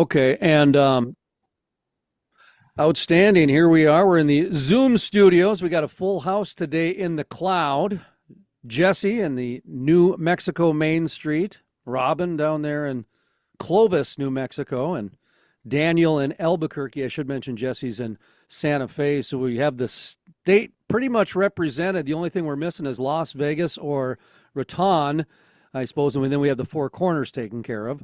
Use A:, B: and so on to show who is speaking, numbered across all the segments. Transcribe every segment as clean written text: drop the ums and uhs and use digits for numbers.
A: Okay, and outstanding. Here we are. We're in the Zoom studios. We got a full house today in the cloud. Jesse in the New Mexico Main Street. Robin down there in Clovis, New Mexico, and Daniel in Albuquerque. I should mention Jesse's in Santa Fe. So we have the state pretty much represented. The only thing we're missing is Las Vegas or Raton, I suppose. And then we have the Four Corners taken care of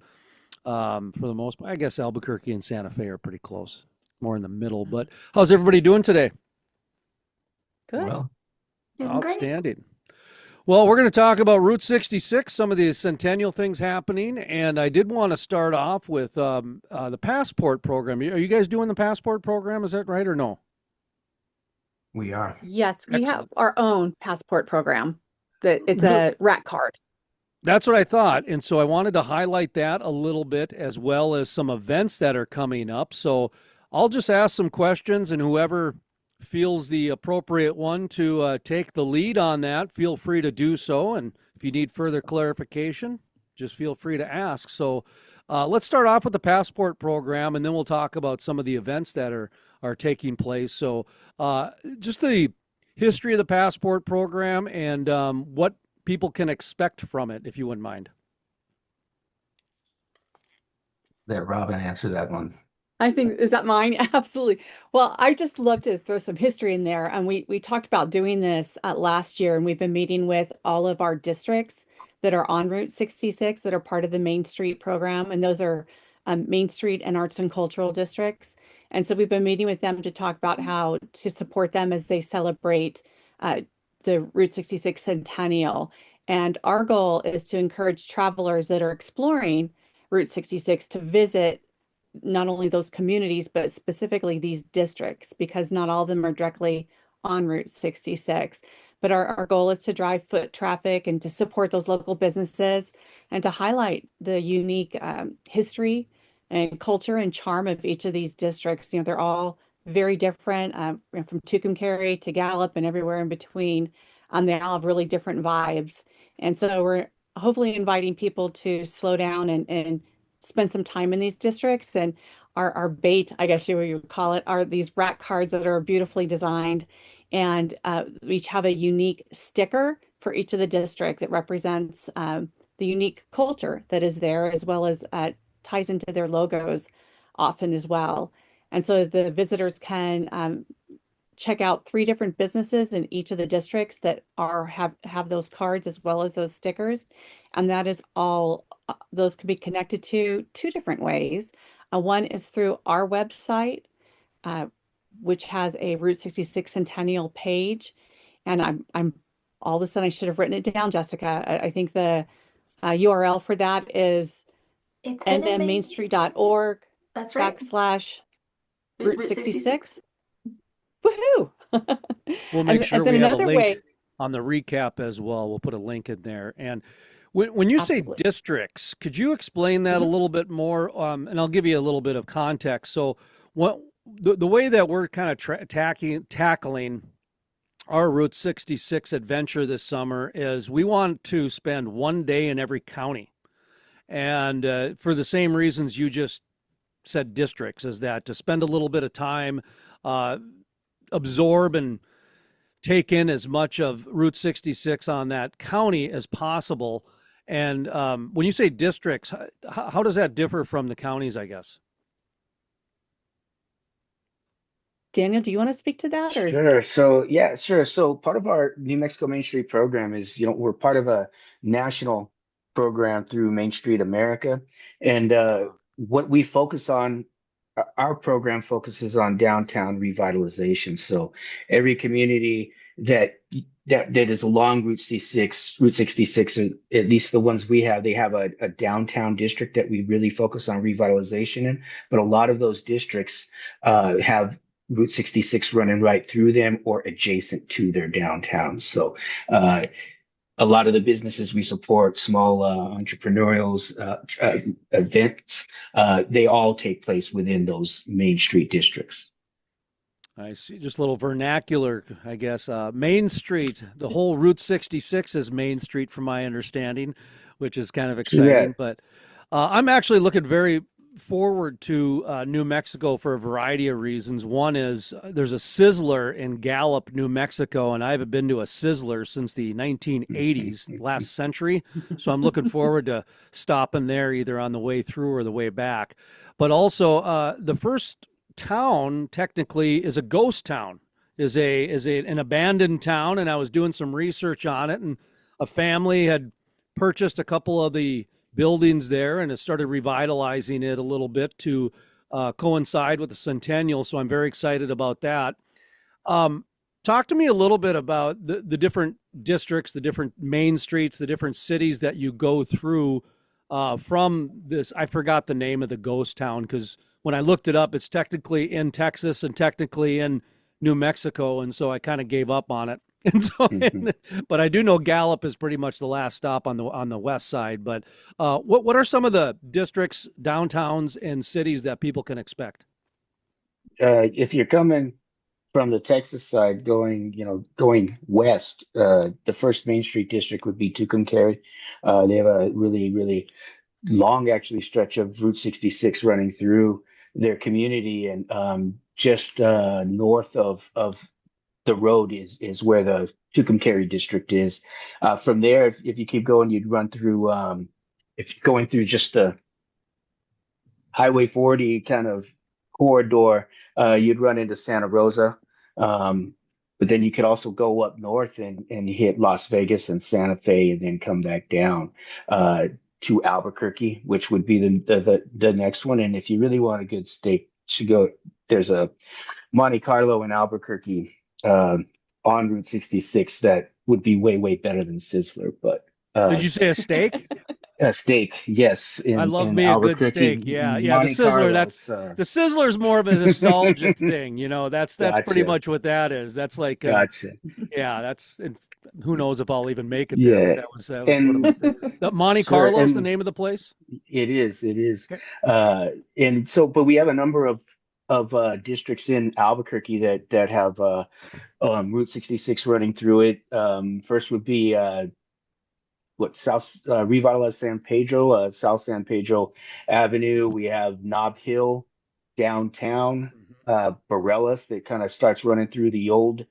A: for the most part. I guess Albuquerque and Santa Fe are pretty close, more in the middle. But how's everybody doing today?
B: Good.
C: Well,
D: Doing great.
A: Outstanding. Well, we're going to talk about Route 66, some of the Centennial things happening, and I did want to start off with the passport program. Are you guys doing the passport program? Is that right or no?
C: we are.
B: Yes, we have
A: Excellent.
B: our own passport program. That it's a rat card.
A: That's what I thought, and so I wanted to highlight that a little bit as well as some events that are coming up. So I'll just ask some questions, and whoever feels the appropriate one to take the lead on that, feel free to do so. And if you need further clarification, just feel free to ask. So let's start off with the passport program, and then we'll talk about some of the events that are taking place. So just the history of the passport program and what people can expect from it, if you wouldn't mind.
C: Let Robin answer that one.
B: I think, is that mine? Absolutely. Well, I just love to throw some history in there. And we talked about doing this last year, and we've been meeting with all of our districts that are on Route 66 that are part of the Main Street program. And those are Main Street and Arts and Cultural districts. And so we've been meeting with them to talk about how to support them as they celebrate the Route 66 Centennial. And our goal is to encourage travelers that are exploring Route 66 to visit not only those communities, but specifically these districts, because not all of them are directly on Route 66. But our goal is to drive foot traffic and to support those local businesses and to highlight the unique history and culture and charm of each of these districts. You know, they're all very different, from Tucumcari to Gallup and everywhere in between. They all have really different vibes. And so we're hopefully inviting people to slow down and spend some time in these districts. And our bait, I guess you would call it, are these rat cards that are beautifully designed. And we each have a unique sticker for each of the district that represents the unique culture that is there, as well as ties into their logos often as well. And so the visitors can check out 3 different businesses in each of the districts that have those cards as well as those stickers. And that is all, those can be connected to 2 different ways. One is through our website, which has a Route 66 Centennial page. And I'm all of a sudden I should have written it down, Jessica. I think the URL for that is
D: It's gonna make
B: nmmainstreet.org
D: that's right.
B: /Route
D: Route
B: 66. Woohoo!
A: We'll make sure
B: then
A: we have a
B: another
A: link
B: way,
A: on the recap as well. We'll put a link in there. And when you say
B: absolutely.
A: districts, could you explain that a
B: Mhm.
A: little bit more? And I'll give you a little bit of context. So, what the way that we're kind of tackling our Route 66 adventure this summer is we want to spend one day in every county. And for the same reasons you just said, districts, is that to spend a little bit of time, absorb and take in as much of Route 66 on that county as possible. And when you say districts, how does that differ from the counties, I guess?
B: Daniel, do you want to speak to that or?
C: Sure. So yeah, sure. So part of our New Mexico Main Street program is, we're part of a national program through Main Street America. And what we focus on, our program focuses on downtown revitalization. So every community that is along Route 66, at least the ones we have, they have a downtown district that we really focus on revitalization in. But a lot of those districts have Route 66 running right through them or adjacent to their downtown. So a lot of the businesses we support, small entrepreneurials, events, they all take place within those Main Street districts.
A: I see. Just a little vernacular, I guess. Main Street, the whole Route 66 is Main Street, from my understanding, which is kind of
C: Yeah.
A: exciting. But I'm actually looking very forward to New Mexico for a variety of reasons. One is there's a Sizzler in Gallup, New Mexico, and I haven't been to a Sizzler since the 1980s, last century. So I'm looking forward to stopping there either on the way through or the way back. But also, the first town technically is a ghost town, is an abandoned town, and I was doing some research on it, and a family had purchased a couple of the buildings there and has started revitalizing it a little bit to coincide with the Centennial. So I'm very excited about that. Talk to me a little bit about the different districts, the different main streets, the different cities that you go through from this. I forgot the name of the ghost town because when I looked it up, it's technically in Texas and technically in New Mexico. And so I kind of gave up on it. And so, but I do know Gallup is pretty much the last stop on the west side. But what are some of the districts, downtowns, and cities that people can expect?
C: If you're coming from the Texas side, going west, the first Main Street district would be Tucumcari. They have a really, really long, actually, stretch of Route 66 running through their community, and just north of the road is where the Tucumcari district is. From there, if you keep going, you'd run through, if you're going through just the Highway 40 kind of corridor, you'd run into Santa Rosa. But then you could also go up north and hit Las Vegas and Santa Fe and then come back down to Albuquerque, which would be the next one. And if you really want a good steak, there's a Monte Carlo in Albuquerque on Route 66 that would be way, way better than Sizzler. But
A: did you say a steak?
C: a steak, yes.
A: I love me a good steak. Yeah.
C: Monte
A: The Sizzler.
C: Carlo,
A: The Sizzler's more of a nostalgic thing. That's
C: Gotcha.
A: pretty much what that is. That's like,
C: Gotcha.
A: yeah. Who knows if I'll even make it
C: Yeah.
A: there. That was sort of the Monte
C: Sure,
A: Carlo's the
C: and
A: name of the place.
C: It is.
A: Okay.
C: And so, but we have a number of districts in Albuquerque that have Route 66 running through it. First would be revitalized San Pedro, South San Pedro Avenue. We have Nob Hill downtown, Bareilles that kind of starts running through the older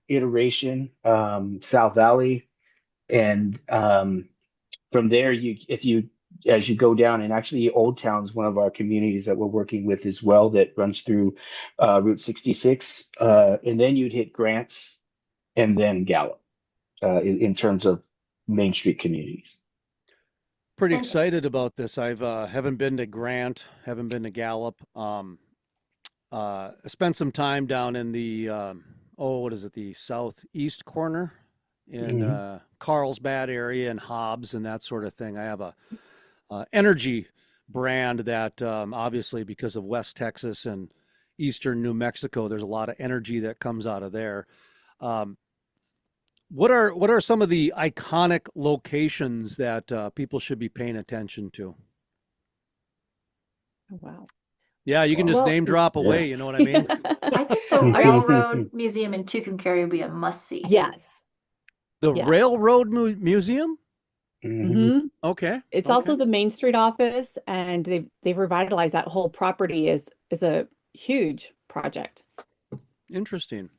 C: iteration, South Valley, and from there, as you go down, and actually Old Town's one of our communities that we're working with as well that runs through Route 66, and then you'd hit Grants and then Gallup in terms of Main Street communities.
A: Pretty excited about this. I've haven't been to Grant, haven't been to Gallup. Spent some time down in the what is it, the southeast corner in Carlsbad area and Hobbs and that sort of thing. I have a energy brand that obviously because of West Texas and eastern New Mexico, there's a lot of energy that comes out of there. What are some of the iconic locations that people should be paying attention to?
B: Wow.
A: Yeah, you can just name drop away.
C: Yeah.
A: You know what I mean?
D: I think the Railroad Museum in Tucumcari would be a must-see.
B: Yes.
A: The
B: Yes.
A: Railroad Museum?
B: Mm-hmm.
A: Okay.
B: It's
A: Okay.
B: also the Main Street office, and they've revitalized that whole property is a huge project.
A: Interesting.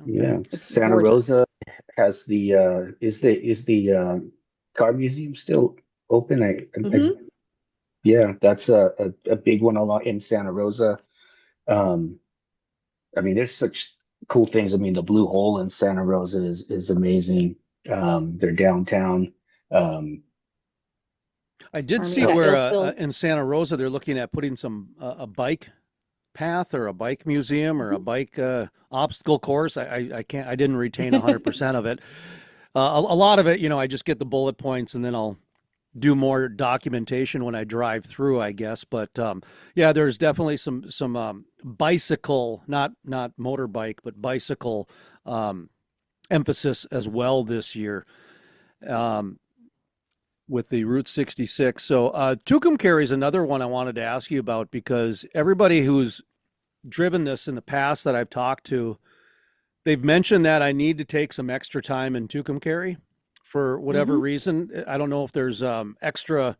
C: Yeah,
B: It's
C: Santa
B: gorgeous.
C: Rosa has the is the car museum still open?
B: Mhm.
C: Yeah, that's a big one along in Santa Rosa. I mean, there's such cool things. I mean, the Blue Hole in Santa Rosa is amazing. They're downtown.
A: I did
B: charming.
A: see
B: Yeah,
A: where
B: Illfield.
A: in Santa Rosa they're looking at putting some a bike path or a bike museum or a bike obstacle course. I didn't retain 100% of it. A lot of it, I just get the bullet points and then I'll do more documentation when I drive through, I guess. But yeah, there's definitely some bicycle, not motorbike, but bicycle emphasis as well this year with the Route 66. So Tucumcari is another one I wanted to ask you about because everybody who's driven this in the past that I've talked to, they've mentioned that I need to take some extra time in Tucumcari for whatever reason. I don't know if there's extra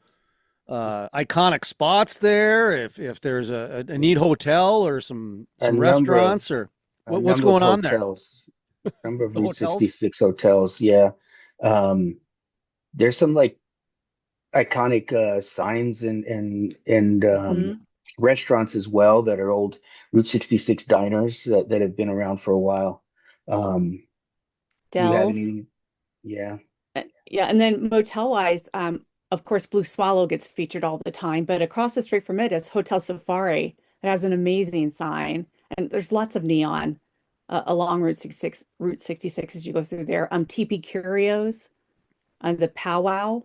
A: iconic spots there? If there's a neat hotel or some
C: A number of
A: restaurants or
C: a
A: what's
C: number of
A: going on there?
C: hotels, number of
A: The
C: Route
A: hotels?
C: 66 hotels. Yeah. Um, there's some like iconic signs and
B: Mhm.
C: restaurants as well that are old Route 66 diners that have been around for a while. Um, do you have
B: Dells.
C: any? Yeah.
B: Yeah, and then motel wise, of course, Blue Swallow gets featured all the time, but across the street from it is Hotel Safari. It has an amazing sign, and there's lots of neon along Route 66 as you go through there. TP Curios, the Powwow,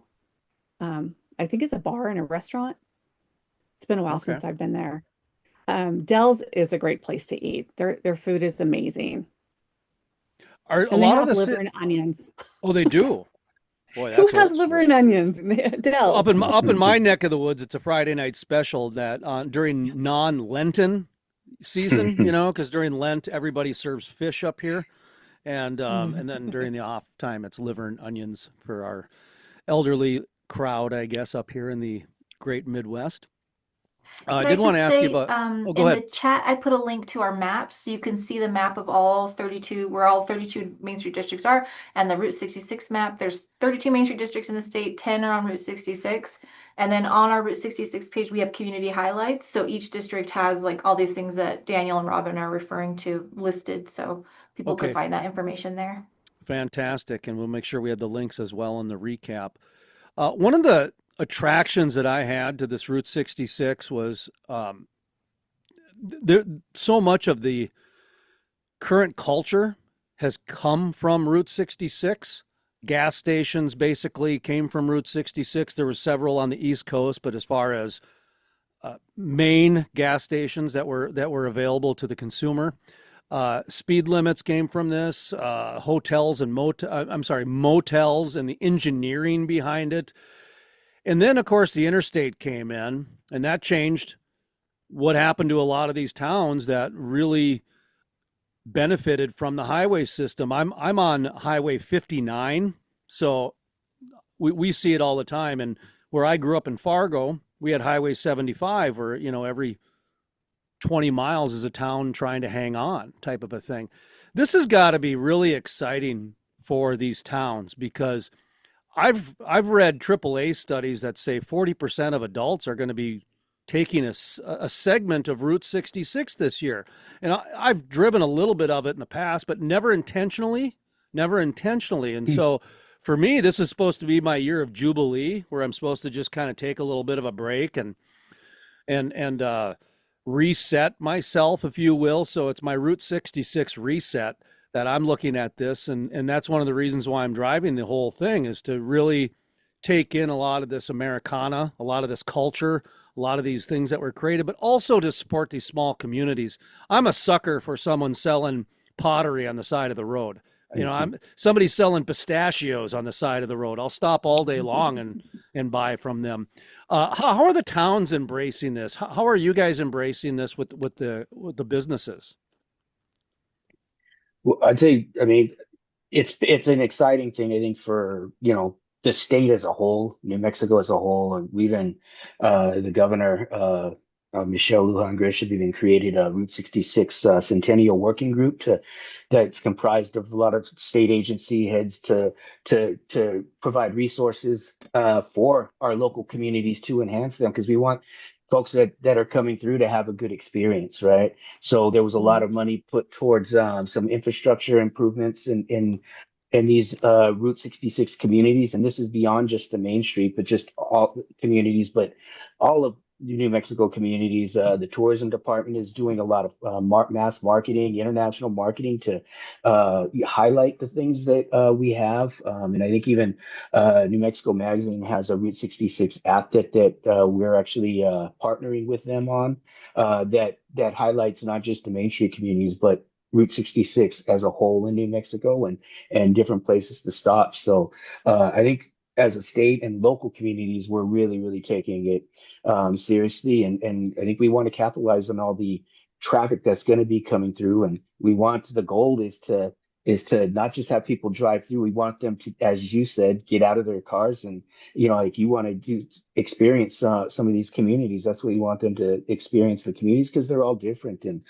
B: I think it's a bar and a restaurant. It's been a while
A: Okay.
B: since I've been there. Dell's is a great place to eat. Their food is amazing,
A: Are a
B: and they
A: lot of
B: have
A: the
B: liver and onions.
A: oh, they do. Boy,
B: Who
A: that's
B: has
A: old
B: liver
A: school.
B: and onions?
A: Well,
B: Dell's.
A: up in my neck of the woods, it's a Friday night special that during non-Lenten season, because during Lent everybody serves fish up here, and then during the off time it's liver and onions for our elderly crowd, I guess, up here in the great Midwest. I
D: Can I
A: did want to
D: just
A: ask you
D: say,
A: about. Oh, go
D: in the
A: ahead.
D: chat, I put a link to our maps. So you can see the map of all 32, where all 32 Main Street districts are, and the Route 66 map. There's 32 Main Street districts in the state, 10 are on Route 66. And then on our Route 66 page, we have community highlights. So each district has like all these things that Daniel and Robin are referring to listed. So people could
A: Okay,
D: find that information there.
A: fantastic, and we'll make sure we have the links as well in the recap. One of the attractions that I had to this Route 66 was there. So much of the current culture has come from Route 66. Gas stations basically came from Route 66. There were several on the East Coast, but as far as main gas stations that were available to the consumer, speed limits came from this. Hotels and motels and the engineering behind it, and then of course the interstate came in, and that changed what happened to a lot of these towns that really benefited from the highway system. I'm on Highway 59, so we see it all the time. And where I grew up in Fargo, we had Highway 75, where every 20 miles is a town trying to hang on, type of a thing. This has got to be really exciting for these towns because I've read AAA studies that say 40% of adults are going to be taking a segment of Route 66 this year. And I've driven a little bit of it in the past, but never intentionally, never intentionally. And so for me, this is supposed to be my year of Jubilee, where I'm supposed to just kind of take a little bit of a break and reset myself, if you will. So it's my Route 66 reset that I'm looking at this. And that's one of the reasons why I'm driving the whole thing, is to really take in a lot of this Americana, a lot of this culture, a lot of these things that were created, but also to support these small communities. I'm a sucker for someone selling pottery on the side of the road. I'm somebody selling pistachios on the side of the road. I'll stop all day long and buy from them. How are the towns embracing this? How are you guys embracing this with the businesses?
C: Well, I'd say, I mean, it's an exciting thing, I think, for the state as a whole, New Mexico as a whole, and we've been the governor Michelle Lujan Grisham even created a Route 66 Centennial working group that's comprised of a lot of state agency heads to provide resources for our local communities to enhance them, because we want folks that are coming through to have a good experience, right? So there was a lot
B: Mhm.
C: of money put towards some infrastructure improvements in these Route 66 communities. And this is beyond just the Main Street, but just all communities, but all of New Mexico communities. The tourism department is doing a lot of mass marketing, international marketing to highlight the things that we have. And I think even New Mexico Magazine has a Route 66 app that we're actually partnering with them on, that highlights not just the Main Street communities, but Route 66 as a whole in New Mexico, and different places to stop. So I think as a state and local communities, we're really, really taking it seriously. And I think we want to capitalize on all the traffic that's going to be coming through. And the goal is to is to not just have people drive through. We want them to, as you said, get out of their cars and, like you want to do experience some of these communities. That's what you want them to experience, the communities, because they're all different. And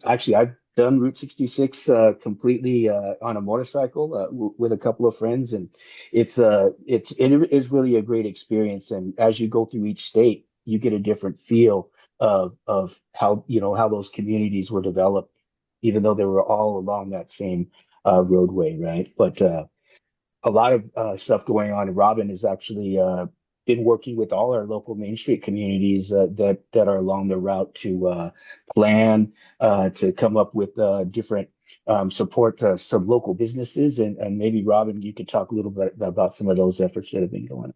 C: actually, I've done Route 66 completely on a motorcycle with a couple of friends, and it is really a great experience. And as you go through each state, you get a different feel of how how those communities were developed, even though they were all along that same roadway, right? But a lot of stuff going on. And Robin has actually been working with all our local Main Street communities that are along the route to plan, to come up with different support to some local businesses. And maybe, Robin, you could talk a little bit about some of those efforts that have been going on.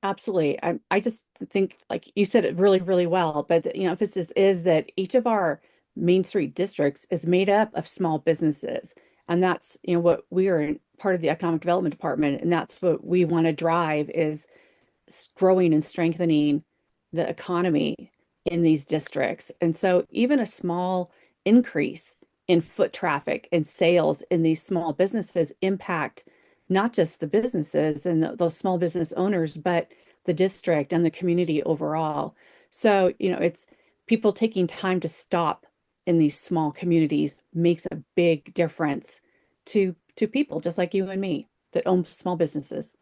B: Absolutely. I just think, like you said it really, really well, but the emphasis is that each of our Main Street districts is made up of small businesses. And that's, what we are part of the Economic Development Department, and that's what we want to drive is growing and strengthening the economy in these districts. And so even a small increase in foot traffic and sales in these small businesses impact not just the businesses and those small business owners, but the district and the community overall. So, it's people taking time to stop in these small communities makes a big difference to people just like you and me that own small businesses.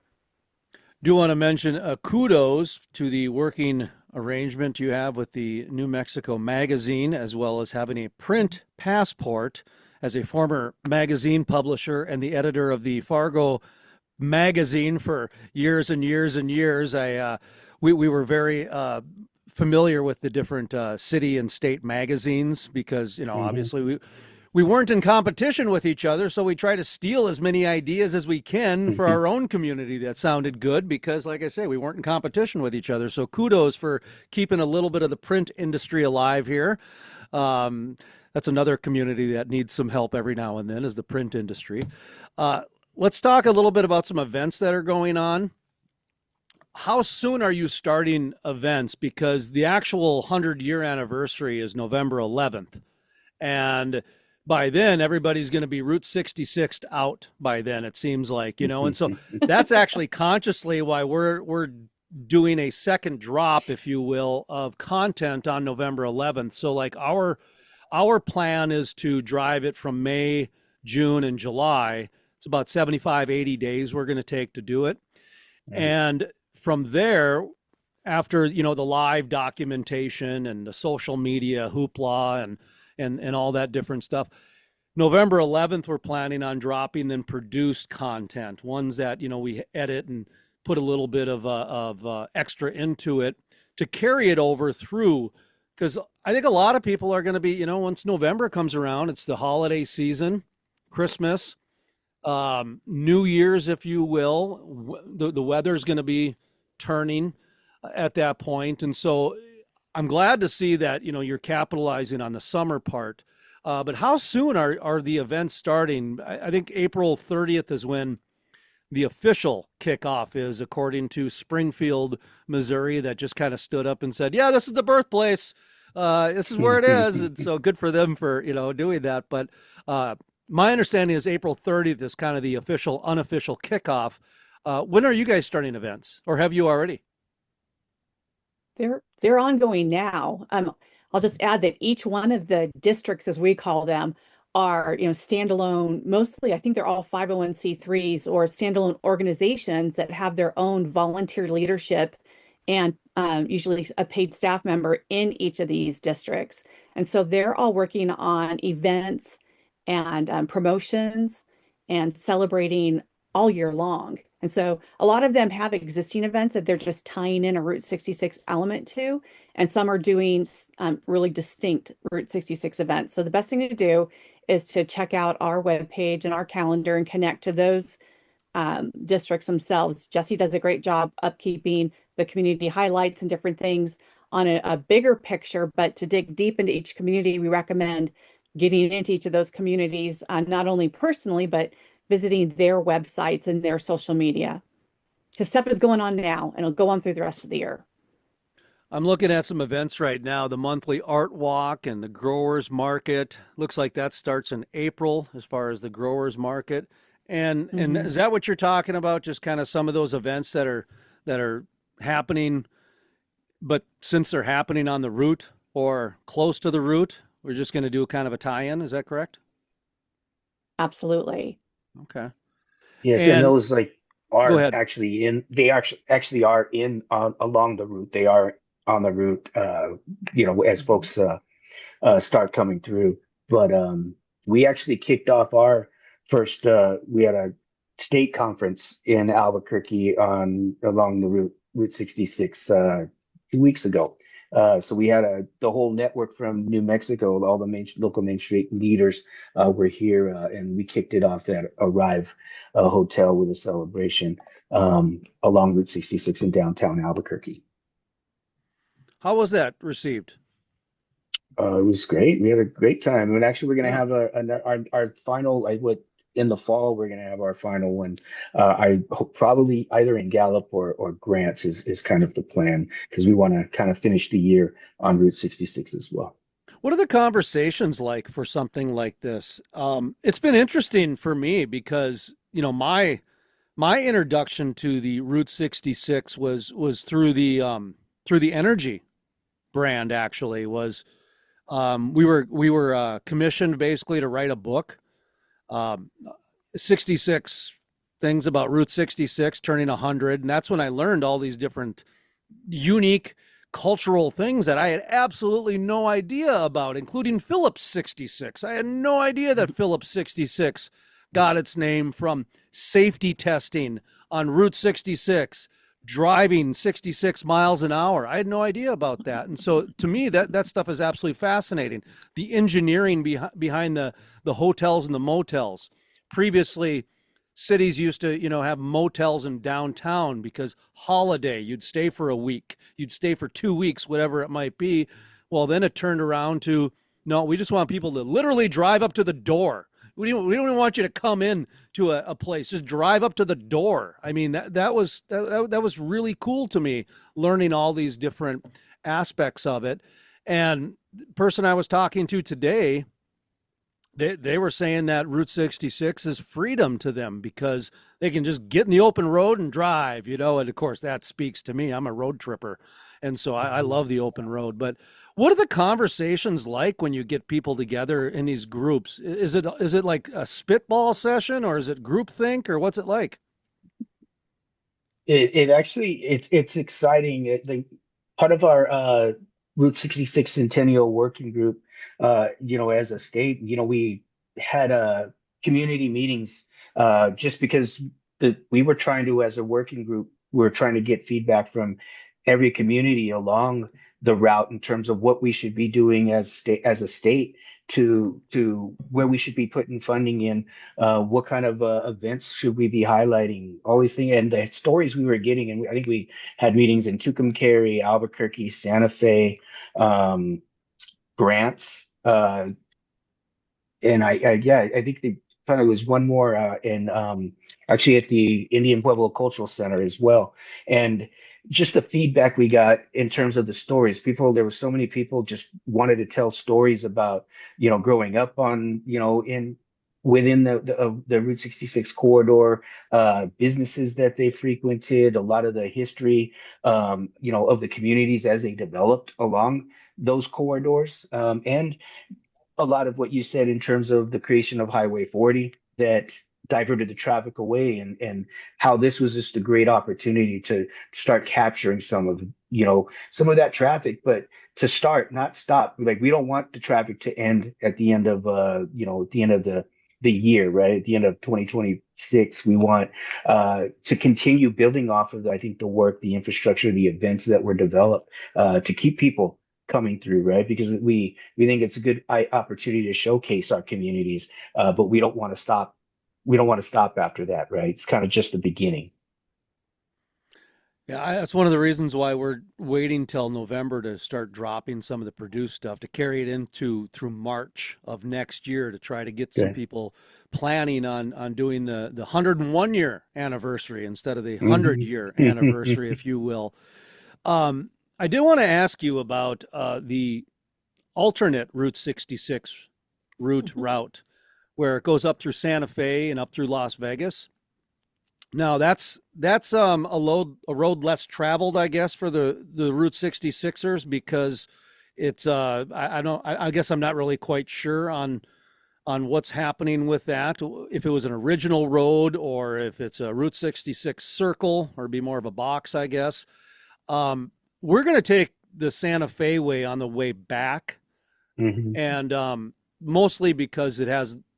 A: Do want to mention kudos to the working arrangement you have with the New Mexico Magazine, as well as having a print passport. As a former magazine publisher and the editor of the Fargo magazine for years and years and years, we were very familiar with the different city and state magazines because, obviously we weren't in competition with each other, so we try to steal as many ideas as we can for our own community that sounded good because, like I say, we weren't in competition with each other. So kudos for keeping a little bit of the print industry alive here. That's another community that needs some help every now and then is the print industry. Let's talk a little bit about some events that are going on. How soon are you starting events? Because the actual 100-year anniversary is November 11th. And by then, everybody's going to be Route 66 out by then, it seems like, And so that's actually consciously why we're doing a second drop, if you will, of content on November 11th. So like our plan is to drive it from May, June, and July. It's about 75, 80 days we're going to take to do it. Mm-hmm. And from there, after, the live documentation and the social media hoopla and all that different stuff, November 11th, we're planning on dropping then produced content, ones that, we edit and put a little bit of extra into it to carry it over through. Because I think a lot of people are going to be, once November comes around, it's the holiday season, Christmas, New Year's, if you will. The weather's going to be turning at that point. And so I'm glad to see that, you're capitalizing on the summer part. But how soon are the events starting? I think April 30th is when the official kickoff is, according to Springfield, Missouri, that just kind of stood up and said, yeah, this is the birthplace. This is where it is. And so good for them for, doing that. But my understanding is April 30th is kind of the official, unofficial kickoff. When are you guys starting events, or have you already?
B: They're ongoing now. I'll just add that each one of the districts, as we call them, are, standalone. Mostly, I think they're all 501c3s or standalone organizations that have their own volunteer leadership and usually a paid staff member in each of these districts. And so they're all working on events and promotions and celebrating all year long. And so a lot of them have existing events that they're just tying in a Route 66 element to, and some are doing really distinct Route 66 events. So the best thing to do is to check out our webpage and our calendar and connect to those districts themselves. Jesse does a great job upkeeping the community highlights and different things on a bigger picture, but to dig deep into each community, we recommend getting into each of those communities, not only personally, but visiting their websites and their social media. Because stuff is going on now, and it'll go on through the rest of the year.
A: I'm looking at some events right now, the monthly art walk and the growers market. Looks like that starts in April as far as the growers market. And
B: Hmm.
A: is that what you're talking about? Just kind of some of those events that are happening, but since they're happening on the route or close to the route, we're just going to do kind of a tie-in. Is that correct?
B: Absolutely.
A: Okay.
C: Yes, and
A: And
C: those like
A: go
C: are
A: ahead.
C: actually in they actually are in along the route. They are on the route as folks start coming through. But we actually kicked off our first we had a state conference in Albuquerque on along the Route 66 2 weeks ago. So we had the whole network from New Mexico, all the local Main Street leaders were here, and we kicked it off at Arrive Hotel with a celebration along Route 66 in downtown Albuquerque.
A: How was that received?
C: It was great. We had a great time. And actually, we're going to
A: Yeah.
C: have our final, like what in the fall, we're going to have our final one. I hope probably either in Gallup or Grants is kind of the plan because we want to kind of finish the year on Route 66 as well.
A: What are the conversations like for something like this? It's been interesting for me because, my introduction to the Route 66 was through the energy brand actually was we were commissioned basically to write a book, um, 66 things about Route 66 turning 100, and that's when I learned all these different unique cultural things that I had absolutely no idea about, including Phillips 66. I had no idea that Phillips 66 got its name from safety testing on Route 66, driving 66 miles an hour. I had no idea about that. And so to me, that stuff is absolutely fascinating. The engineering behind the hotels and the motels. Previously, cities used to, have motels in downtown because holiday, you'd stay for a week, you'd stay for 2 weeks, whatever it might be. Well, then it turned around to, no, we just want people to literally drive up to the door. We don't even want you to come in to a place. Just drive up to the door. I mean, that was really cool to me, learning all these different aspects of it. And the person I was talking to today, they were saying that Route 66 is freedom to them because they can just get in the open road and drive, and of course that speaks to me. I'm a road tripper. And so I love the open road. But what are the conversations like when you get people together in these groups? Is it like a spitball session or is it groupthink or what's it like?
C: It actually it's exciting. Part of our Route 66 Centennial Working Group, as a state, we had community meetings just because we were trying to, as a working group, we were trying to get feedback from every community along the route in terms of what we should be doing as a state to where we should be putting funding in, what kind of events should we be highlighting, all these things, and the stories we were getting. And I think we had meetings in Tucumcari, Albuquerque, Santa Fe, um, Grants, and I think they thought it was one more in actually at the Indian Pueblo Cultural Center as well. And just the feedback we got in terms of the stories, there were so many people just wanted to tell stories about, growing up on, in within the Route 66 corridor, businesses that they frequented, a lot of the history, of the communities as they developed along those corridors, and a lot of what you said in terms of the creation of Highway 40 that diverted the traffic away, and how this was just a great opportunity to start capturing some of that traffic, but to start, not stop. Like we don't want the traffic to end at the end of at the end of the year, right? At the end of 2026, we want to continue building off of, I think, the work, the infrastructure, the events that were developed to keep people coming through, right? Because we think it's a good opportunity to showcase our communities, but we don't want to stop. We don't want to stop after that, right? It's kind of just the beginning.
A: Yeah, that's one of the reasons why we're waiting till November to start dropping some of the produced stuff to carry it into through March of next year to try to get some
C: Okay.
A: people planning on doing the 101 year anniversary instead of the 100
C: Mhm.
A: year anniversary, if you will. Um, I did want to ask you about the alternate Route 66 route where it goes up through Santa Fe and up through Las Vegas. Now that's a road less traveled, I guess, for the Route 66ers because it's I guess I'm not really quite sure on what's happening with that. If it was an original road or if it's a Route 66 circle or be more of a box, I guess. We're going to take the Santa Fe way on the way back, and mostly because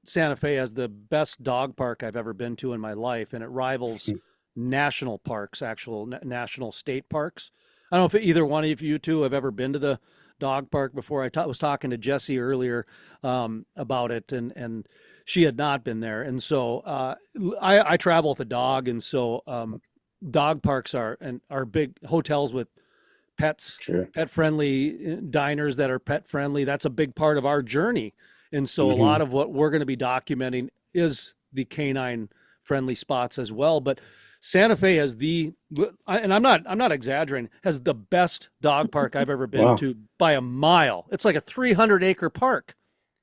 A: Santa Fe has the best dog park I've ever been to in my life, and it rivals national parks, actual national state parks. I don't know if either one of you two have ever been to the dog park before. I was talking to Jessie earlier about it, and she had not been there. And so I travel with a dog, and so dog parks are big hotels with pets, pet friendly diners that are pet friendly. That's a big part of our journey. And so a lot of what we're going to be documenting is the canine friendly spots as well. But Santa Fe has and I'm not exaggerating, has the best dog park I've ever been to by a mile. It's like a 300-acre park.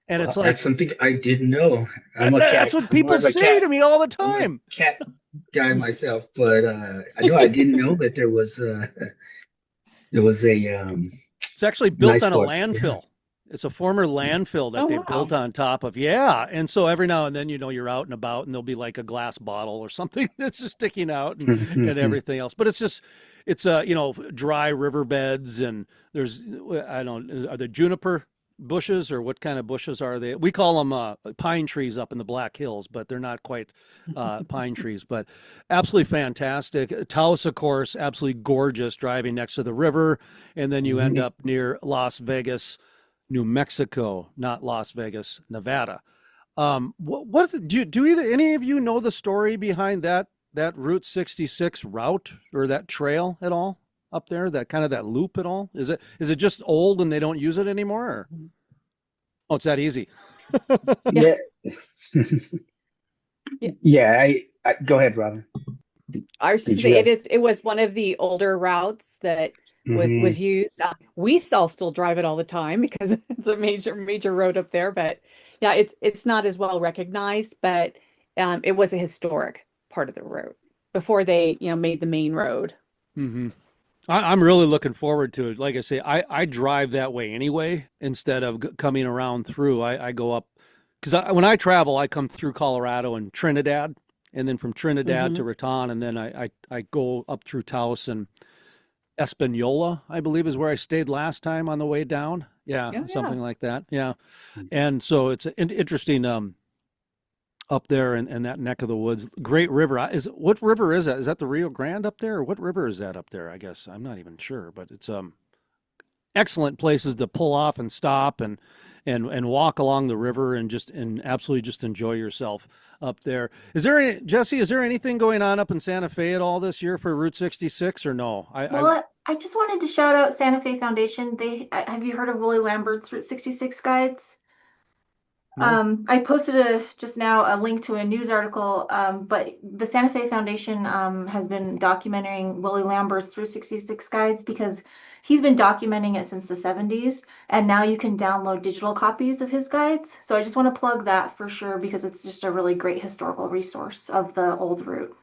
A: And it's like,
C: that's something I didn't know.
A: That's what people say to me all the time.
C: I'm a cat guy myself, but I didn't know that there was
A: it's actually built
C: nice
A: on a
C: park.
A: landfill. It's a former landfill that they built on top of. Yeah. And so every now and then, you're out and about and there'll be like a glass bottle or something that's just sticking out and everything else. But it's dry riverbeds and there's, are there juniper bushes or what kind of bushes are they? We call them pine trees up in the Black Hills, but they're not quite pine trees, but absolutely fantastic. Taos, of course, absolutely gorgeous driving next to the river. And then you end up near Las Vegas, New Mexico, not Las Vegas, Nevada. What do either any of you know the story behind that Route 66 route or that trail at all up there? That kind of that loop at all? Is it just old and they don't use it anymore? Or? Oh, it's that easy.
C: Yeah. Yeah. I go ahead, Robin.
B: I was just saying it was one of the older routes that was used. We still drive it all the time because it's a major road up there. But yeah, it's not as well recognized, but it was a historic part of the road before they made the main road.
A: I'm really looking forward to it. Like I say, I drive that way anyway instead of coming around through. I go up because when I travel, I come through Colorado and Trinidad. And then from Trinidad to Raton, and then I go up through Taos and Espanola, I believe is where I stayed last time on the way down. Yeah, something like that. Yeah. And so it's interesting up there in that neck of the woods. Great river. What river is that? Is that the Rio Grande up there? Or what river is that up there? I guess I'm not even sure, but it's excellent places to pull off and stop and walk along the river and absolutely just enjoy yourself up there. Jessie, is there anything going on up in Santa Fe at all this year for Route 66 or no?
D: I just wanted to shout out Santa Fe Foundation. Have you heard of Willie Lambert's Route 66 guides? No. I posted just now a link to a news article, but the Santa Fe Foundation has been documenting Willie Lambert's Route 66 guides because he's been documenting it since the 70s, and now you can download digital copies of his guides. So I just want to plug that for sure because it's just a really great historical resource of the old route.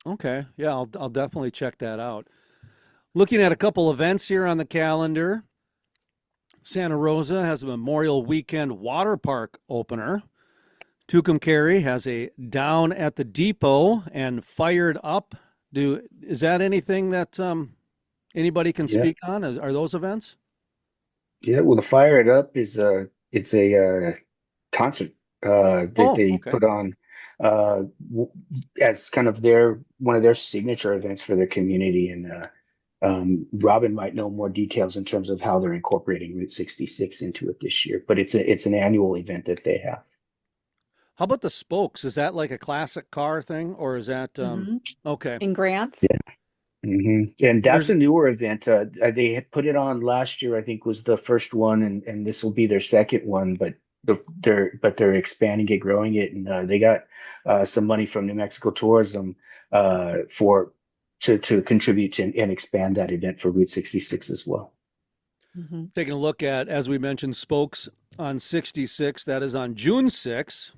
A: Okay, yeah, I'll definitely check that out. Looking at a couple events here on the calendar. Santa Rosa has a Memorial Weekend water park opener. Tucumcari has a Down at the Depot and Fired Up. Is that anything that anybody can speak on? Are those events?
C: Yeah, well, the Fire It Up is it's a concert that they put on as kind of one of their signature events for their community. And Robin might know more details in terms of how they're incorporating Route 66 into it this year, but it's an annual event that they have.
A: How about the spokes? Is that like a classic car thing, or is that okay?
B: In Grants?
C: Yeah. And that's a newer event. They had put it on last year, I think was the first one, and this will be their second one, but they're expanding it, growing it, and they got some money from New Mexico Tourism for to contribute and expand that event for Route 66 as well.
B: Mm-hmm.
A: Taking a look at, as we mentioned, spokes on 66. That is on June 6th.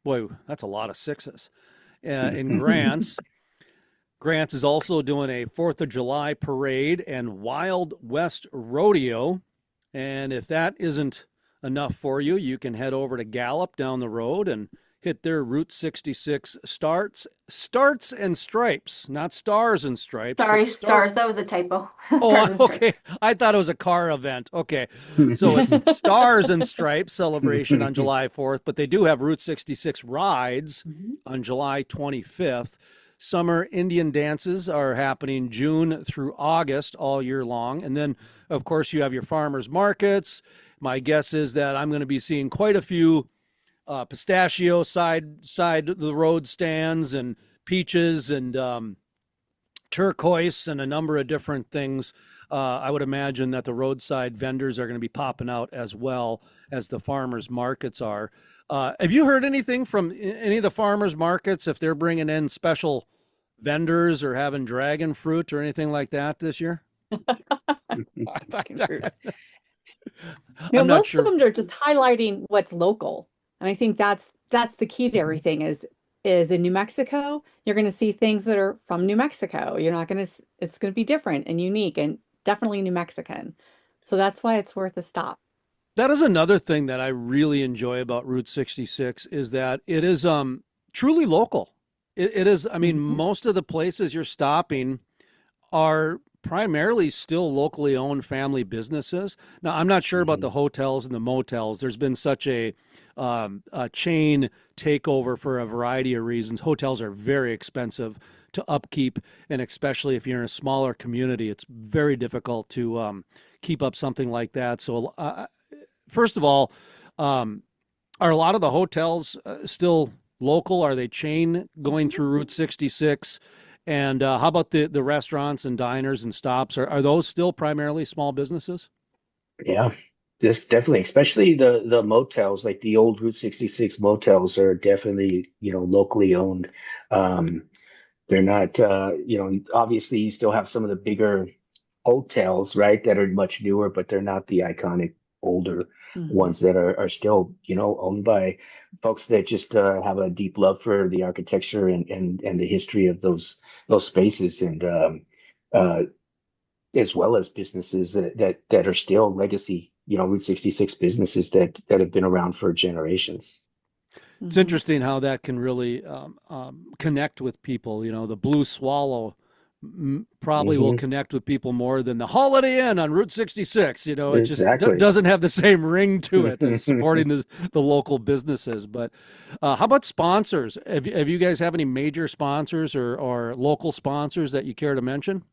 A: Boy, that's a lot of sixes. In Grants. Grants is also doing a 4th of July parade and Wild West Rodeo. And if that isn't enough for you, you can head over to Gallup down the road and hit their Route 66 starts and stripes, not stars and stripes.
D: Sorry,
A: but
D: stars. That was a typo. Stars
A: Oh,
D: and stripes.
A: okay. I thought it was a car event. Okay. So it's Stars and Stripes celebration on July 4th, but they do have Route 66 rides on July 25th. Summer Indian dances are happening June through August all year long. And then, of course, you have your farmers markets. My guess is that I'm going to be seeing quite a few pistachio side of the road stands and peaches and turquoise and a number of different things. I would imagine that the roadside vendors are going to be popping out as well as the farmers markets are. Have you heard anything from any of the farmers markets if they're bringing in special vendors or having dragon fruit or anything like that this year?
B: You know,
A: I'm not
B: most
A: sure.
B: of them are just highlighting what's local. And I think that's the key to everything is in New Mexico, you're going to see things that are from New Mexico. You're not going to, it's going to be different and unique and definitely New Mexican. So that's why it's worth a stop.
A: That is another thing that I really enjoy about Route 66 is that it is truly local. It is, I mean, most of the places you're stopping are primarily still locally owned family businesses. Now, I'm not sure about the hotels and the motels. There's been such a chain takeover for a variety of reasons. Hotels are very expensive to upkeep, and especially if you're in a smaller community, it's very difficult to keep up something like that. So, first of all, are a lot of the hotels still local? Are they chain going through Route 66? And how about the restaurants and diners and stops? Are those still primarily small businesses?
C: Yeah, just definitely, especially the motels, like the old Route 66 motels are definitely, locally owned. They're not, obviously you still have some of the bigger hotels, right, that are much newer, but they're not the iconic older ones that are still, owned by folks that just have a deep love for the architecture and the history of those spaces and uh, as well as businesses that are still legacy, Route 66 businesses that have been around for generations.
A: It's interesting how that can really connect with people. The Blue Swallow probably will connect with people more than the Holiday Inn on Route 66. It just
C: Exactly.
A: doesn't have the same ring to it as supporting the local businesses. But how about sponsors? Have you guys have any major sponsors or local sponsors that you care to mention?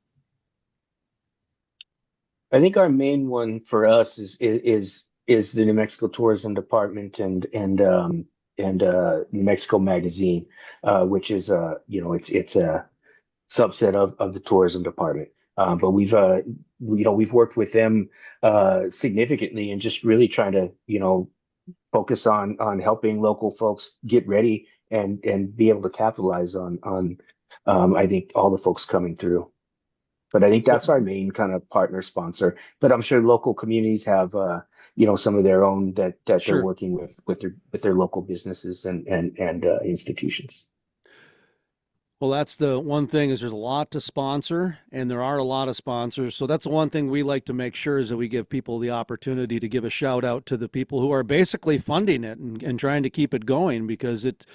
C: I think our main one for us is the New Mexico Tourism Department and New Mexico Magazine, which is it's a subset of the tourism department. But we've worked with them significantly and just really trying to focus on helping local folks get ready and be able to capitalize on I think all the folks coming through. But I think that's our main kind of partner sponsor. But I'm sure local communities have some of their own that they're
A: Sure.
C: working with their local businesses and institutions.
A: Well, that's the one thing is there's a lot to sponsor, and there are a lot of sponsors. So that's the one thing we like to make sure is that we give people the opportunity to give a shout out to the people who are basically funding it and trying to keep it going because it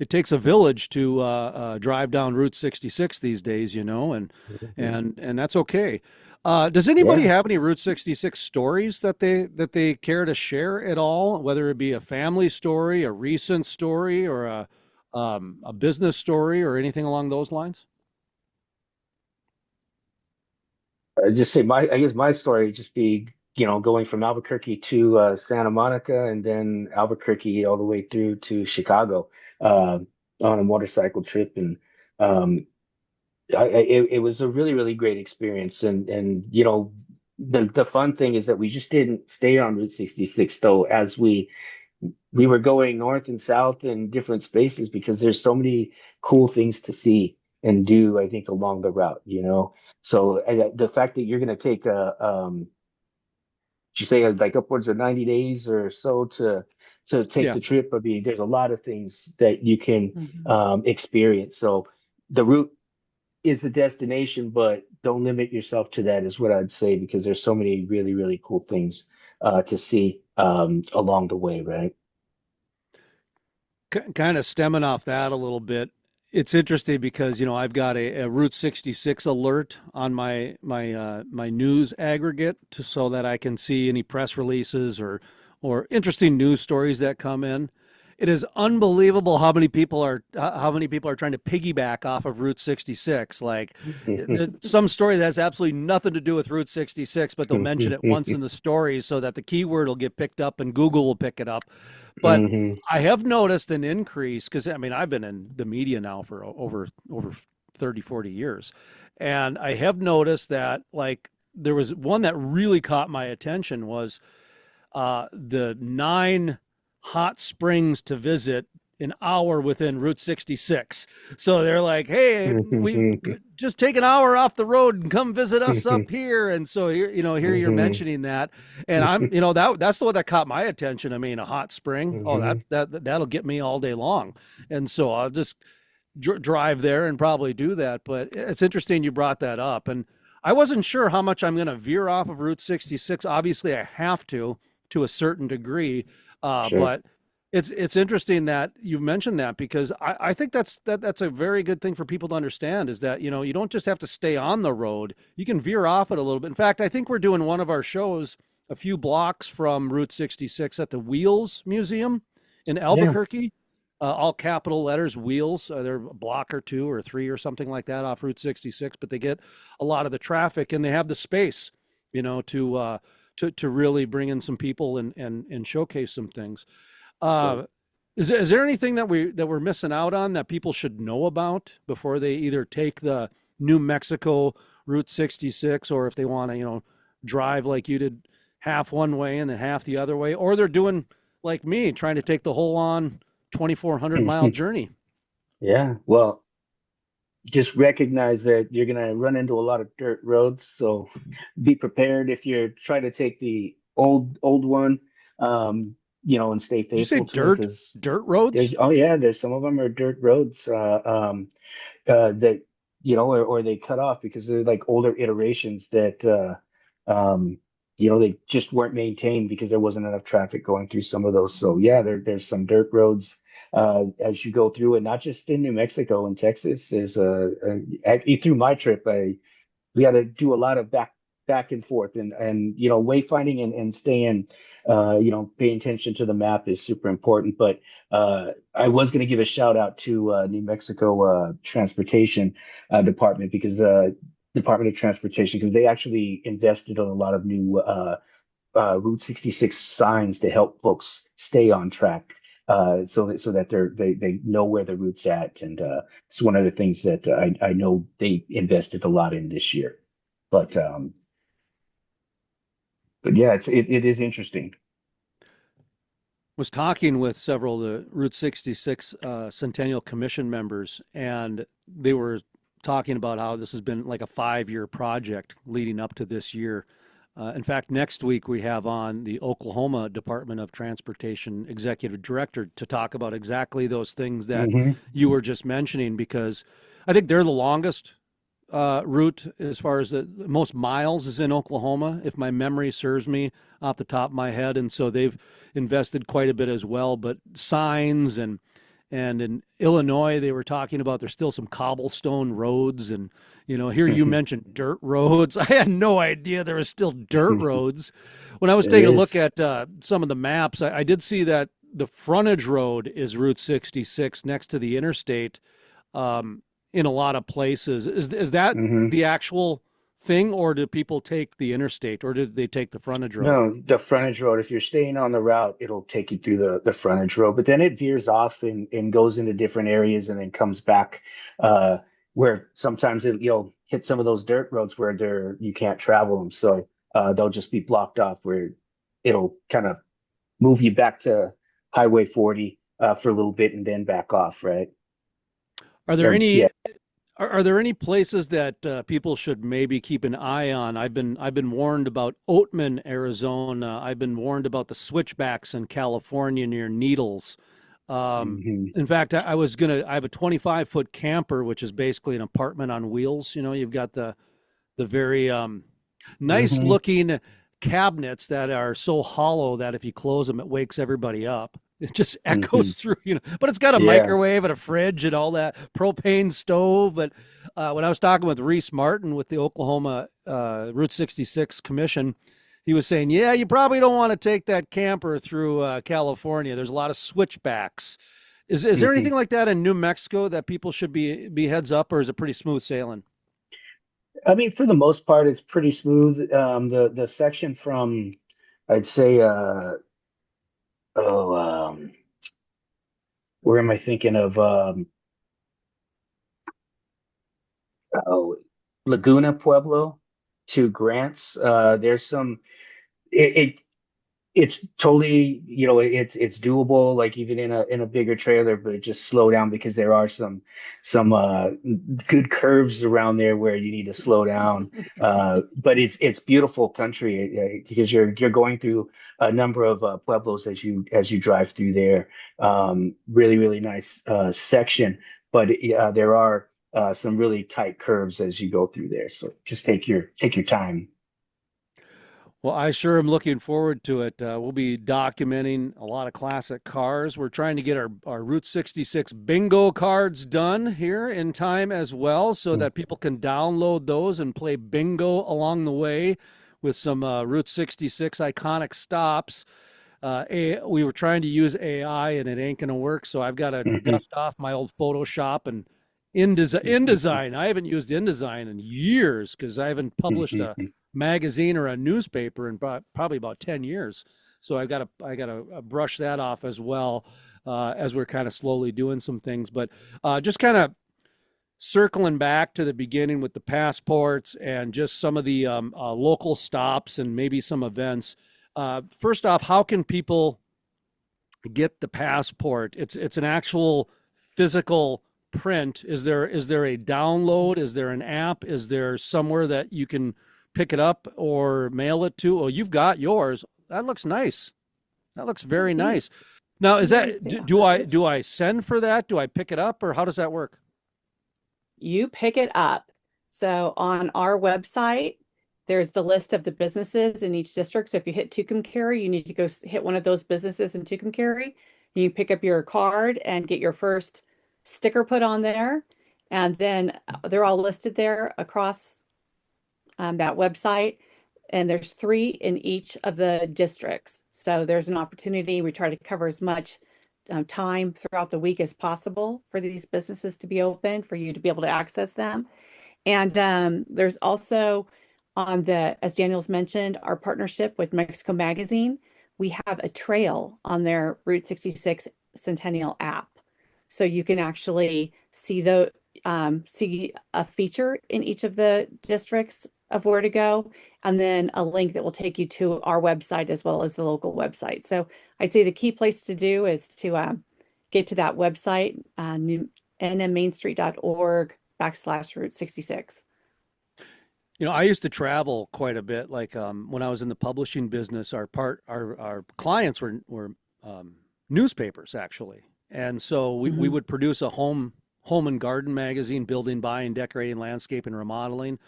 A: takes a village to drive down Route 66 these days, and that's okay. Does anybody have any Route 66 stories that they care to share at all, whether it be a family story, a recent story, or a business story or anything along those lines?
C: I just say I guess my story would just be, going from Albuquerque to Santa Monica and then Albuquerque all the way through to Chicago on a motorcycle trip. And it was a really, really great experience. And the fun thing is that we just didn't stay on Route 66 though, as we were going north and south in different spaces because there's so many cool things to see. and do, I think, along the route, So the fact that you're going to take did you say like upwards of 90 days or so to take
A: Yeah.
C: the trip? I mean, there's a lot of things that you can
B: Mhm.
C: experience. So the route is the destination, but don't limit yourself to that, is what I'd say, because there's so many really, really cool things to see along the way, right?
A: Kind of stemming off that a little bit. It's interesting because I've got a Route 66 alert on my news aggregate so that I can see any press releases or interesting news stories that come in. It is unbelievable how many people are trying to piggyback off of Route 66. Like there's some story that has absolutely nothing to do with Route 66, but they'll mention it once in the story so that the keyword will get picked up and Google will pick it up. But
C: Hmm.
A: I have noticed an increase because I mean I've been in the media now for over 30, 40 years. And I have noticed that like there was one that really caught my attention was the 9 hot springs to visit an hour within Route 66. So they're like, hey, we just take an hour off the road and come visit us up here. And so here you're mentioning that, and that's the one that caught my attention. I mean, a hot spring, oh, that'll get me all day long, and so I'll just drive there and probably do that. But it's interesting you brought that up, and I wasn't sure how much I'm going to veer off of Route 66. Obviously, I have to a certain degree,
C: Sure.
A: but it's interesting that you mentioned that because I think that's a very good thing for people to understand is that you don't just have to stay on the road. You can veer off it a little bit. In fact, I think we're doing one of our shows a few blocks from Route 66 at the Wheels Museum in
C: Yeah.
A: Albuquerque. All capital letters, Wheels. They're a block or two or three or something like that off Route 66, but they get a lot of the traffic and they have the space, to really bring in some people and showcase some things. Uh,
C: So
A: is there anything that we're missing out on that people should know about before they either take the New Mexico Route 66 or if they want to, drive like you did half one way and then half the other way, or they're doing like me, trying to take the whole on 2,400-mile journey?
C: yeah. Well, just recognize that you're going to run into a lot of dirt roads. So be prepared if you're trying to take the old one, and stay
A: Did you say
C: faithful to it, because
A: dirt roads?
C: oh yeah, there's some of them are dirt roads that, or they cut off because they're like older iterations that, they just weren't maintained because there wasn't enough traffic going through some of those. So yeah, there's some dirt roads as you go through, and not just in New Mexico and Texas. There's through my trip, we had to do a lot of back and forth, and wayfinding and staying, paying attention to the map is super important. But I was going to give a shout out to New Mexico Transportation Department, because Department of Transportation, because they actually invested in a lot of new Route 66 signs to help folks stay on track, so that they know where the route's at, and it's one of the things that I know they invested a lot in this year. But yeah, it is interesting.
A: Was talking with several of the Route 66 Centennial Commission members, and they were talking about how this has been like a 5-year project leading up to this year. In fact, next week we have on the Oklahoma Department of Transportation Executive Director to talk about exactly those things that
C: Hmm.
A: you were just mentioning, because I think they're the longest route as far as the most miles is in Oklahoma, if my memory serves me off the top of my head. And so they've invested quite a bit as well. But signs and in Illinois, they were talking about there's still some cobblestone roads. And, here you mentioned dirt roads. I had no idea there was still dirt roads. When I was
C: There
A: taking a look
C: is.
A: at some of the maps, I did see that the frontage road is Route 66 next to the interstate. In a lot of places. Is that
C: Hmm.
A: the actual thing, or do people take the interstate, or did they take the frontage road?
C: No, the frontage road. If you're staying on the route, it'll take you through the frontage road, but then it veers off and goes into different areas and then comes back, uh, where sometimes you'll hit some of those dirt roads where you can't travel them. So they'll just be blocked off, where it'll kind of move you back to Highway 40 for a little bit and then back off, right?
A: Are there
C: Or
A: any
C: yeah.
A: Are there any places that people should maybe keep an eye on? I've been warned about Oatman, Arizona. I've been warned about the switchbacks in California near Needles.
C: Hmm.
A: In fact, I have a 25-foot camper, which is basically an apartment on wheels. You know, you've got the very nice
C: Hmm.
A: looking cabinets that are so hollow that if you close them, it wakes everybody up. It just
C: Hmm.
A: echoes through, but it's got a
C: Yeah.
A: microwave and a fridge and all that propane stove. But when I was talking with Reese Martin with the Oklahoma Route 66 Commission, he was saying, yeah, you probably don't want to take that camper through California. There's a lot of switchbacks. Is there
C: Hmm.
A: anything like that in New Mexico that people should be heads up, or is it pretty smooth sailing?
C: I mean, for the most part, it's pretty smooth. The section from, I'd say, oh, where am I thinking of? Oh, Laguna Pueblo to Grants. There's some. It it's totally, it's doable, like even in a bigger trailer, but just slow down because there are some good curves around there where you need to slow down. But it's beautiful country, because you're going through a number of pueblos as you drive through there. Really, really nice section, but there are some really tight curves as you go through there. So just take your time.
A: Well, I sure am looking forward to it. We'll be documenting a lot of classic cars. We're trying to get our Route 66 bingo cards done here in time as well so that people can download those and play bingo along the way with some Route 66 iconic stops. We were trying to use AI and it ain't going to work. So I've got to
C: Mhm.
A: dust off my old Photoshop and InDesign. I haven't used InDesign in years because I haven't published a magazine or a newspaper in probably about 10 years. So I got to brush that off as well as we're kind of slowly doing some things. But just kind of circling back to the beginning with the passports and just some of the local stops and maybe some events. First off, how can people get the passport? It's an actual physical print. Is there a download? Is there an app? Is there somewhere that you can pick it up or mail it to? Oh, you've got yours. That looks nice. That looks very nice.
B: Thanks.
A: Now, is
B: Yeah,
A: that
B: yeah.
A: do I send for that? Do I pick it up or how does that work?
B: You pick it up. So on our website, there's the list of the businesses in each district. So if you hit Tucumcari, you need to go hit one of those businesses in Tucumcari. You pick up your card and get your first sticker put on there. And then they're all listed there across that website. And there's three in each of the districts. So there's an opportunity. We try to cover as much time throughout the week as possible for these businesses to be open, for you to be able to access them. And there's also on as Daniel's mentioned, our partnership with Mexico Magazine. We have a trail on their Route 66 Centennial app. So you can actually see a feature in each of the districts of where to go, and then a link that will take you to our website as well as the local website. So I'd say the key place to do is to get to that website, nmmainstreet.org/Route 66.
A: I used to travel quite a bit. Like when I was in the publishing business, our clients were newspapers actually, and so we
B: Mhm.
A: would produce a home and garden magazine, building, buying, decorating, landscape, and remodeling.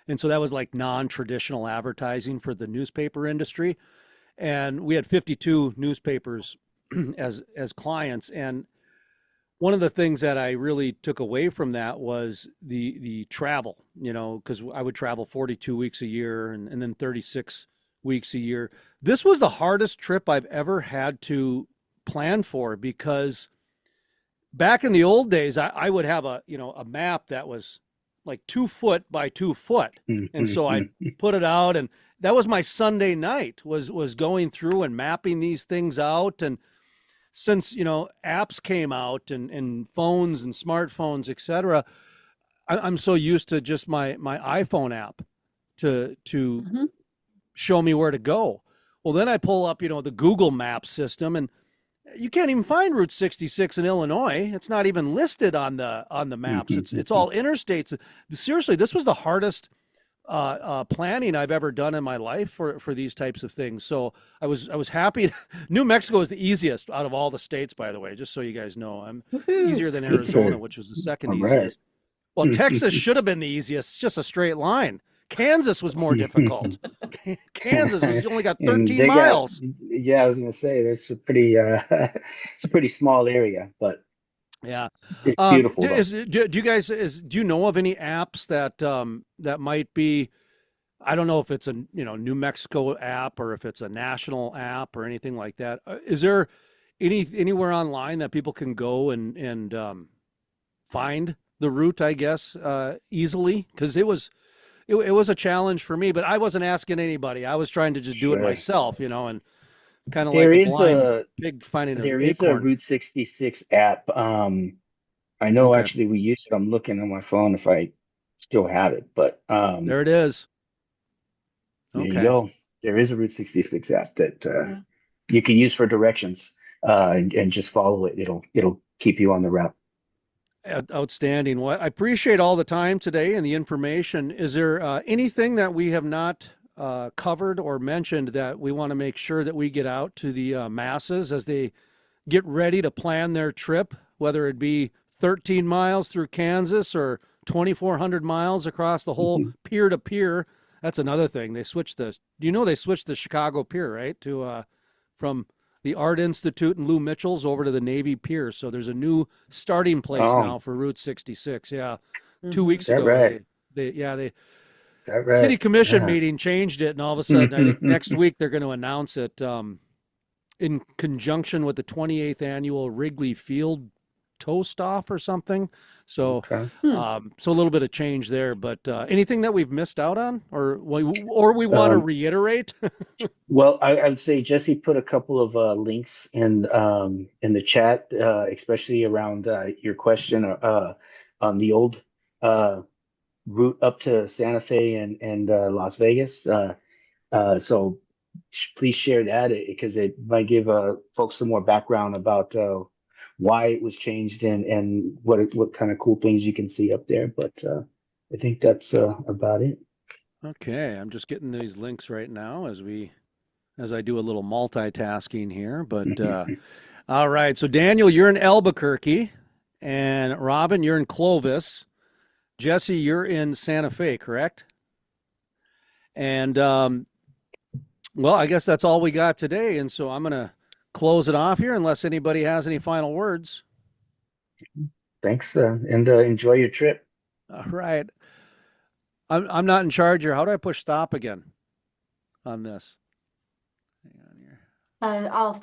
A: And so that was like non-traditional advertising for the newspaper industry. And we had 52 newspapers as clients. And one of the things that I really took away from that was the travel, because I would travel 42 weeks a year and then 36 weeks a year. This was the hardest trip I've ever had to plan for because back in the old days, I would have a map that was like 2 foot by 2 foot. And so I'd put it out and that was my Sunday night was going through and mapping these things out. And since apps came out and phones and smartphones, etc., I'm so used to just my iPhone app to
B: Mhm.
A: show me where to go. Well, then I pull up the Google Maps system, and you can't even find Route 66 in Illinois. It's not even listed on the maps. It's all interstates. Seriously, this was the hardest planning I've ever done in my life for these types of things. So I was happy. New Mexico is the easiest out of all the states, by the way, just so you guys know. It's
B: Woohoo.
A: easier than
C: Good
A: Arizona,
C: for-
A: which was the second
C: All right.
A: easiest. Well, Texas should have been the easiest. It's just a straight line. Kansas was more difficult. Kansas was only got
C: And
A: 13
C: they got,
A: miles.
C: yeah, I was gonna say there's a pretty it's a pretty small area, but
A: Yeah.
C: it's beautiful
A: Do,
C: though.
A: do you guys do you know of any apps that that might be, I don't know if it's a New Mexico app or if it's a national app or anything like that. Is there anywhere online that people can go and find the route, I guess, easily? Because it was a challenge for me, but I wasn't asking anybody. I was trying to just do it
C: Sure.
A: myself, and kind of like
C: There
A: a
C: is
A: blind
C: a
A: pig finding an
C: there is a
A: acorn.
C: Route 66 app. I know
A: Okay,
C: actually we use it. I'm looking on my phone if I still have it, but
A: there it is.
C: there you
A: Okay.
C: go. There is a Route 66 app that
B: Yeah.
C: you can use for directions and just follow it. It'll keep you on the route.
A: Outstanding. Well, I appreciate all the time today and the information. Is there anything that we have not covered or mentioned that we want to make sure that we get out to the masses as they get ready to plan their trip, whether it be 13 miles through Kansas or 2,400 miles across the whole pier to pier? That's another thing. They switched they switched the Chicago pier, right, to from the Art Institute and Lou Mitchell's over to the Navy Pier. So there's a new starting place
C: Oh,
A: now for Route 66. Yeah. 2
B: Mhm.
A: weeks
C: is that
A: ago,
C: right?
A: they
C: Is that
A: city
C: right?
A: commission
C: Yeah.
A: meeting changed it, and all of a sudden, I think next week they're going to announce it in conjunction with the 28th annual Wrigley Field toast off or something. So,
C: Okay.
A: so a little bit of change there. But anything that we've missed out on, or we want to
C: Um,
A: reiterate?
C: well, I would say Jesse put a couple of links in the chat, especially around your question on the old uh, route up to Santa Fe and Las Vegas. So please share that because it might give folks some more background about why it was changed and what kind of cool things you can see up there. But I think that's about it.
A: Okay, I'm just getting these links right now as I do a little multitasking here. But all right, so Daniel, you're in Albuquerque, and Robin, you're in Clovis. Jesse, you're in Santa Fe, correct? And well, I guess that's all we got today. And so I'm going to close it off here unless anybody has any final words.
C: Thanks, and enjoy your trip.
A: All right. I'm not in charge here. How do I push stop again on this? Hang on here.
D: I'll